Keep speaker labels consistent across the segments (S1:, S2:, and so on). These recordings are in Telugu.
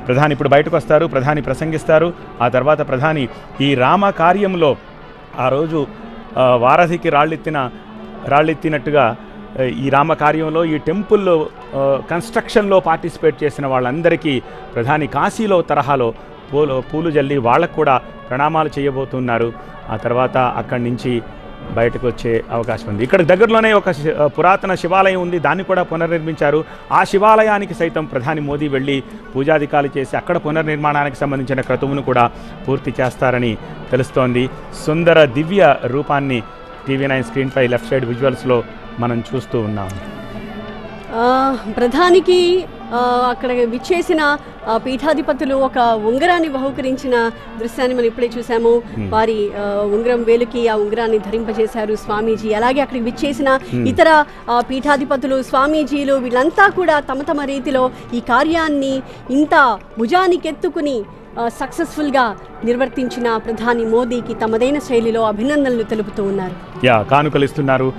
S1: ప్రధాని ఇప్పుడు బయటకు వస్తారు, ప్రధాని ప్రసంగిస్తారు. ఆ తర్వాత ప్రధాని ఈ రామ కార్యంలో ఆ రోజు వారధికి రాళ్ళెత్తినట్టుగా ఈ రామ కార్యంలో ఈ టెంపుల్లో కన్స్ట్రక్షన్లో పార్టిసిపేట్ చేసిన వాళ్ళందరికీ ప్రధాని కాశీలో తరహాలో పూలు జల్లి వాళ్ళకు కూడా ప్రణామాలు చేయబోతున్నారు. ఆ తర్వాత అక్కడి నుంచి బయటకు వచ్చే అవకాశం ఉంది. ఇక్కడ దగ్గరలోనే ఒక పురాతన శివాలయం ఉంది, దాన్ని కూడా పునర్నిర్మించారు. ఆ శివాలయానికి సైతం ప్రధాని మోదీ వెళ్ళి పూజాధికాలు చేసి అక్కడ పునర్నిర్మాణానికి సంబంధించిన క్రతువును కూడా పూర్తి చేస్తారని తెలుస్తోంది. సుందర దివ్య రూపాన్ని TV9 స్క్రీన్పై లెఫ్ట్ సైడ్ విజువల్స్లో మనం చూస్తూ ఉన్నాం.
S2: ప్రధానికి అక్కడ విచ్చేసిన పీఠాధిపతులు ఒక ఉంగరాన్ని బహుకరించిన దృశ్యాన్ని మనం ఇప్పుడే చూసాము. వారి ఉంగరం వేలుకి ఆ ఉంగరాన్ని ధరింపజేశారు స్వామీజీ. అలాగే అక్కడికి విచ్చేసిన ఇతర పీఠాధిపతులు, స్వామీజీలు వీళ్ళంతా కూడా తమ తమ రీతిలో ఈ కార్యాన్ని ఇంత భుజానికెత్తుకుని సక్సెస్ఫుల్గా నిర్వర్తించిన ప్రధాని మోదీకి తమదైన శైలిలో అభినందనలు తెలుపుతూ ఉన్నారు.
S1: కానుకలు ఇస్తున్నారు,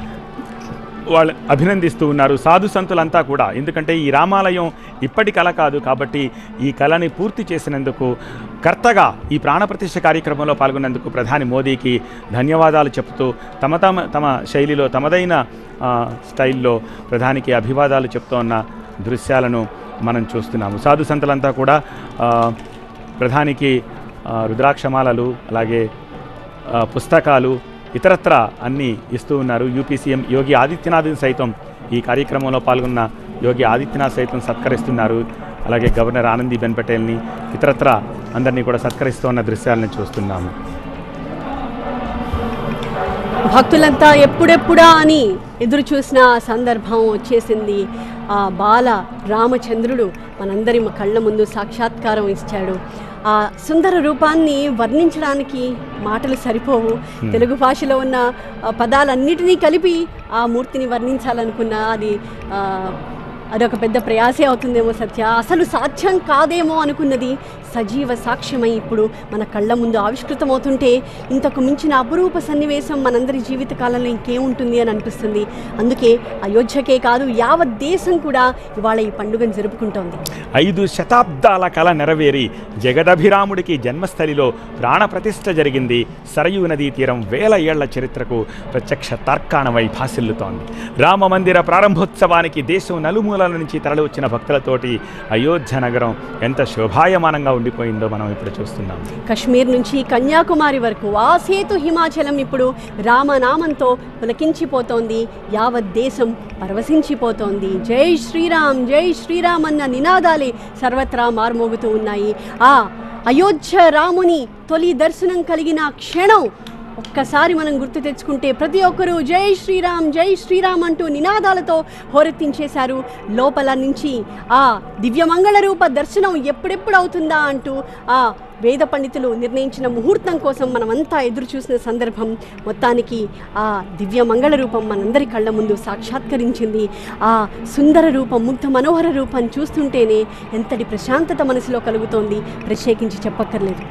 S1: వాళ్ళు అభినందిస్తూ ఉన్నారు సాధు సంతులంతా కూడా. ఎందుకంటే ఈ రామాలయం ఇప్పటి కళ కాదు కాబట్టి ఈ కళని పూర్తి చేసినందుకు, కర్తగా ఈ ప్రాణప్రతిష్ఠ కార్యక్రమంలో పాల్గొన్నందుకు ప్రధాని మోదీకి ధన్యవాదాలు చెప్తూ తమ శైలిలో తమదైన స్టైల్లో ప్రధానికి అభివాదాలు చెప్తున్న దృశ్యాలను మనం చూస్తున్నాము. సాధు సంతులంతా కూడా ప్రధానికి రుద్రాక్షమాలలు, అలాగే పుస్తకాలు, ఇతరత్ర అన్నీ ఇస్తూ ఉన్నారు. యూపీ సీఎం యోగి ఆదిత్యనాథ్ సైతం ఈ కార్యక్రమంలో పాల్గొన్న యోగి ఆదిత్యనాథ్ సైతం సత్కరిస్తున్నారు. అలాగే గవర్నర్ ఆనందీబెన్ పటేల్ని, ఇతరత్ర అందరినీ కూడా సత్కరిస్తున్న దృశ్యాలను చూస్తున్నాము.
S2: భక్తులంతా ఎప్పుడెప్పుడా అని ఎదురు చూసిన సందర్భం వచ్చేసింది. ఆ బాల రామచంద్రుడు మనందరి కళ్ళ ముందు సాక్షాత్కారం ఇచ్చాడు. ఆ సుందర రూపాన్ని వర్ణించడానికి మాటలు సరిపోవు. తెలుగు భాషలో ఉన్న పదాలన్నిటినీ కలిపి ఆ మూర్తిని వర్ణించాలనుకున్నా అదొక పెద్ద ప్రయాసే అవుతుందేమో సత్య. అసలు సాధ్యం కాదేమో అనుకున్నది సజీవ సాక్ష్యమై ఇప్పుడు మన కళ్ళ ముందు ఆవిష్కృతమవుతుంటే ఇంతకు మించిన అపురూప సన్నివేశం మనందరి జీవితకాలంలో ఇంకేముంటుంది అని అనిపిస్తుంది. అందుకే అయోధ్యకే కాదు యావత్ దేశం కూడా ఇవాళ ఈ పండుగను జరుపుకుంటోంది.
S1: 5 శతాబ్దాల కళ నెరవేరి జగదభిరాముడికి జన్మస్థలిలో ప్రాణప్రతిష్ఠ జరిగింది. సరయూ నదీ తీరం 1000 ఏళ్ల చరిత్రకు ప్రత్యక్ష తార్కాణమై భాసిల్లుతోంది. రామ మందిర ప్రారంభోత్సవానికి దేశం నలుమూలల నుంచి తరలి వచ్చిన భక్తులతోటి అయోధ్య నగరం ఎంత శోభాయమానంగా ఉండిపోయిందో మనం ఇప్పుడు చూస్తున్నాం.
S2: కశ్మీర్ నుంచి కన్యాకుమారి వరకు ఆ సేతు హిమాచలం ఇప్పుడు రామనామంతో పులకించిపోతోంది. యావత్ దేశం పరవశించిపోతోంది. జై శ్రీరామ్, జై శ్రీరామ్ అన్న నినాదాలే సర్వత్రా మార్మోగుతూ ఉన్నాయి. ఆ అయోధ్య రాముని తొలి దర్శనం కలిగిన క్షణం ఒక్కసారి మనం గుర్తు తెచ్చుకుంటే ప్రతి ఒక్కరూ జై శ్రీరామ్, జై శ్రీరామ్ అంటూ నినాదాలతో హోరెత్తించేశారు. లోపల నుంచి ఆ దివ్యమంగళ రూప దర్శనం ఎప్పుడెప్పుడు అవుతుందా అంటూ ఆ వేద పండితులు నిర్ణయించిన ముహూర్తం కోసం మనమంతా ఎదురు చూసిన సందర్భం. మొత్తానికి ఆ దివ్య మంగళ రూపం మనందరి కళ్ళ ముందు సాక్షాత్కరించింది. ఆ సుందర రూపం, ముగ్ధ మనోహర రూపాన్ని చూస్తుంటేనే ఎంతటి ప్రశాంతత మనసులో కలుగుతోంది, ప్రత్యేకించి చెప్పక్కర్లేదు.